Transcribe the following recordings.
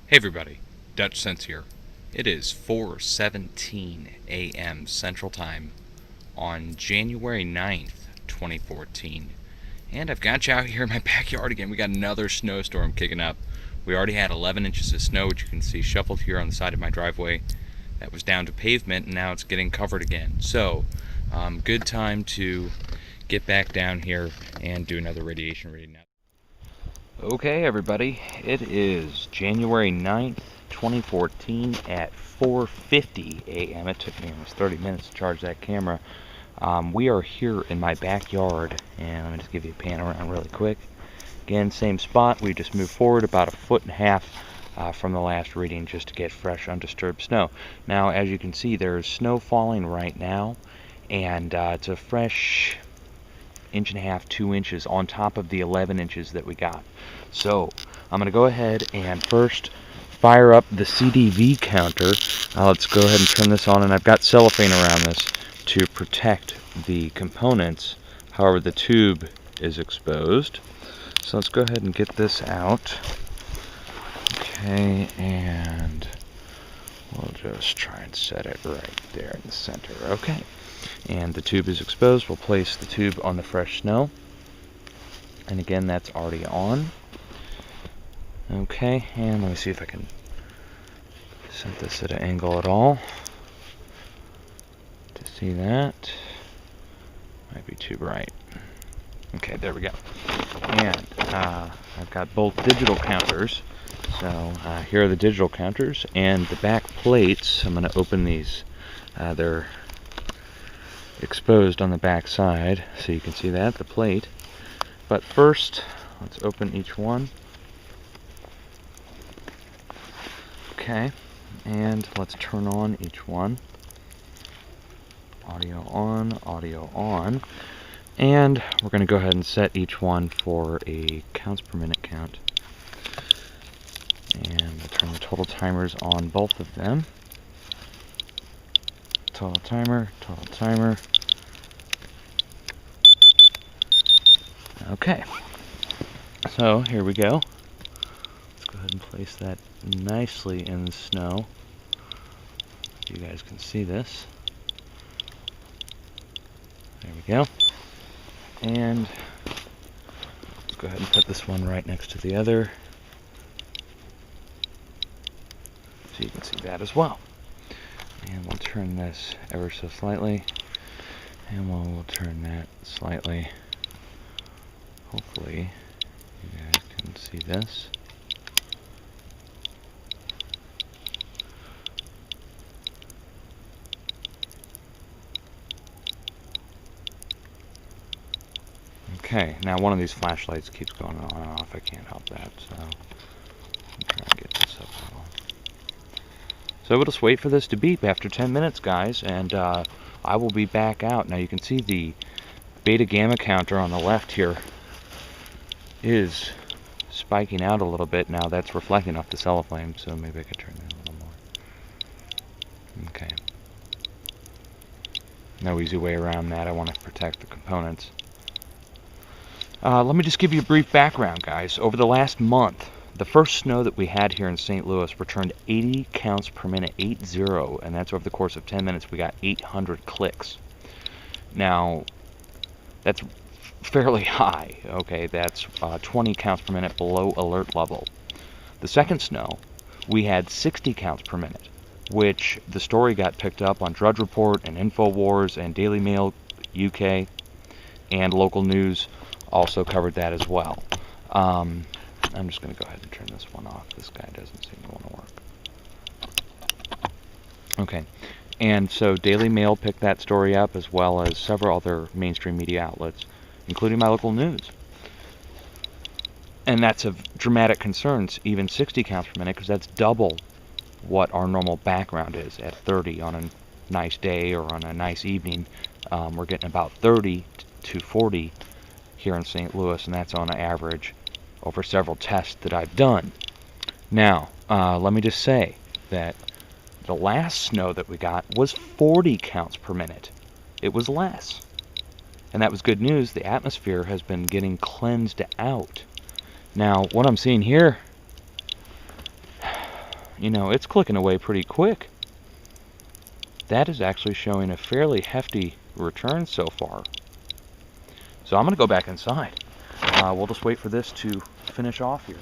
Hey everybody, Dutchsinse here. It is 4:17 a.m. Central Time on January 9th, 2014. And I've got you out here in my backyard again. We got another snowstorm kicking up. We already had 11 inches of snow, which you can see shuffled here on the side of my driveway. That was down to pavement, and now it's getting covered again. So, good time to get back down here and do another radiation reading. Okay, everybody, it is January 9th, 2014 at 4:50 a.m. It took me almost 30 minutes to charge that camera. We are here in my backyard, and let me just give you a pan around really quick. Again, same spot. We just moved forward about 1.5 feet from the last reading just to get fresh, undisturbed snow. Now, as you can see, there's snow falling right now, and it's a fresh 1.5 to 2 inches on top of the 11 inches that we got. So I'm going to go ahead and first fire up the CDV counter. Let's go ahead and turn this on, and I've got cellophane around this to protect the components. However, the tube is exposed. So let's go ahead and get this out. Okay, and we'll just try and set it right there in the center. Okay. And the tube is exposed. We'll place the tube on the fresh snow. And again, that's already on. Okay, and let me see if I can set this at an angle at all to see that. Might be too bright. Okay, there we go. And I've got both digital counters. So here are the digital counters, and the back plates. I'm going to open these. They're exposed on the back side, so you can see that, the plate. But first, let's open each one. Okay, and let's turn on each one. Audio on, and we're going to go ahead and set each one for a counts per minute count. And we'll turn the total timers on both of them. Total timer. Okay, so here we go. Let's go ahead and place that nicely in the snow. You guys can see this. There we go. And let's go ahead and put this one right next to the other, so you can see that as well. And we'll turn this ever so slightly, and we'll turn that slightly. Hopefully you guys can see this. Okay, now one of these flashlights keeps going on and off. I can't help that, so I'm trying to get this up a little. So we'll just wait for this to beep after 10 minutes, guys, and I will be back out. Now you can see the beta gamma counter on the left here is spiking out a little bit. Now that's reflecting off the cellophane, so maybe I could turn that a little more. Okay. No easy way around that. I want to protect the components. Let me just give you a brief background, guys. Over the last month, the first snow that we had here in St. Louis returned 80 counts per minute, 80, and that's over the course of 10 minutes. We got 800 clicks. Now, that's fairly high. Okay, that's 20 counts per minute below alert level. The second snow, we had 60 counts per minute, which the story got picked up on Drudge Report and InfoWars and Daily Mail UK, and local news also covered that as well. I'm just going to go ahead and turn this one off. This guy doesn't seem to want to work. Okay, and so Daily Mail picked that story up, as well as several other mainstream media outlets, including my local news. And that's of dramatic concerns, even 60 counts per minute, because that's double what our normal background is at 30 on a nice day or on a nice evening. We're getting about 30 to 40 here in St. Louis, and that's on average over several tests that I've done. Now, let me just say that the last snow that we got was 40 counts per minute. It was less. And that was good news. The atmosphere has been getting cleansed out. Now, what I'm seeing here, you know, it's clicking away pretty quick. That is actually showing a fairly hefty return so far. So I'm going to go back inside. We'll just wait for this to finish off here.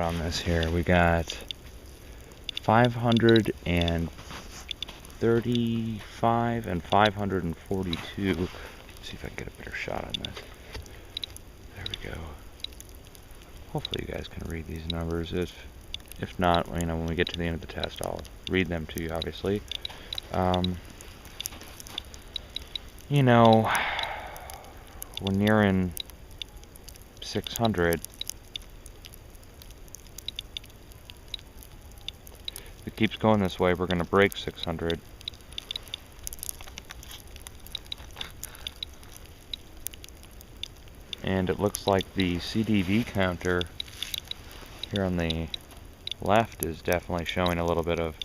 on this here. We got 535 and 542. Let's see if I can get a better shot on this. There we go. Hopefully you guys can read these numbers. If not, you know, when we get to the end of the test, I'll read them to you, obviously. You know, we're nearing 600. If it keeps going this way, we're going to break 600. And it looks like the CDV counter here on the left is definitely showing a little bit of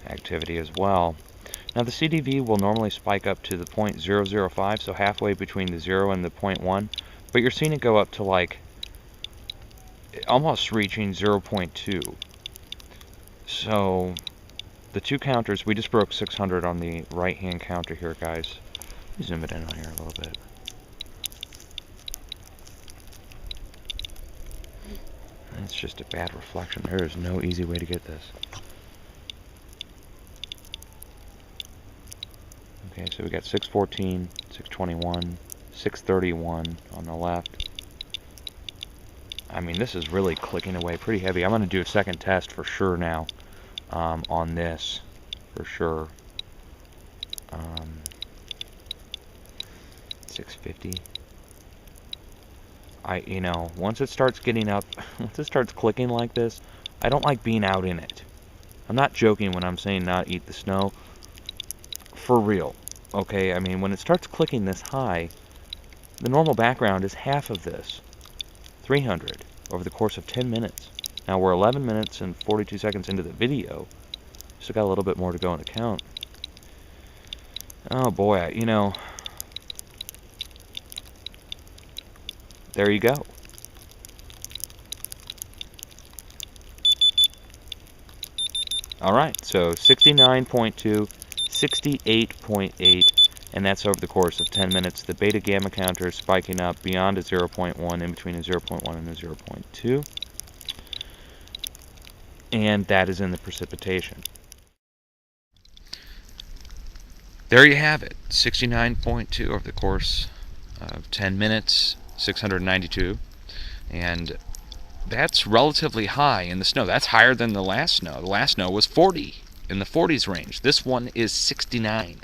activity as well. Now the CDV will normally spike up to the 0.005, so halfway between the 0 and the 0.1, but you're seeing it go up to like almost reaching 0.2. So the two counters, we just broke 600 on the right hand counter here, guys. Let me zoom it in on here a little bit. It's just a bad reflection. There is no easy way to get this. Okay, so we got 614, 621, 631 on the left. I mean, this is really clicking away pretty heavy. I'm going to do a second test for sure now on this, for sure. 650. You know, once it starts getting up, once it starts clicking like this, I don't like being out in it. I'm not joking when I'm saying not eat the snow. For real. Okay, I mean, when it starts clicking this high, the normal background is half of this. 300 over the course of 10 minutes. Now we're 11 minutes and 42 seconds into the video. Still got a little bit more to go in the count. Oh boy, you know, there you go. Alright, so 69.2, 68.8, and that's over the course of 10 minutes. The beta gamma counter is spiking up beyond a 0.1, in between a 0.1 and a 0.2. And that is in the precipitation. There you have it, 69.2 over the course of 10 minutes, 692, and that's relatively high in the snow. That's higher than the last snow. The last snow was 40, in the 40s range. This one is 69.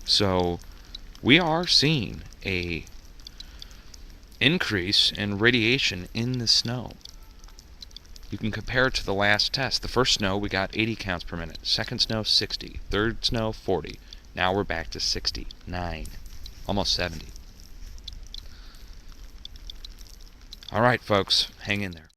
So we are seeing a increase in radiation in the snow. You can compare it to the last test. The first snow, we got 80 counts per minute. Second snow, 60. Third snow, 40. Now we're back to 69. Almost 70. All right, folks, hang in there.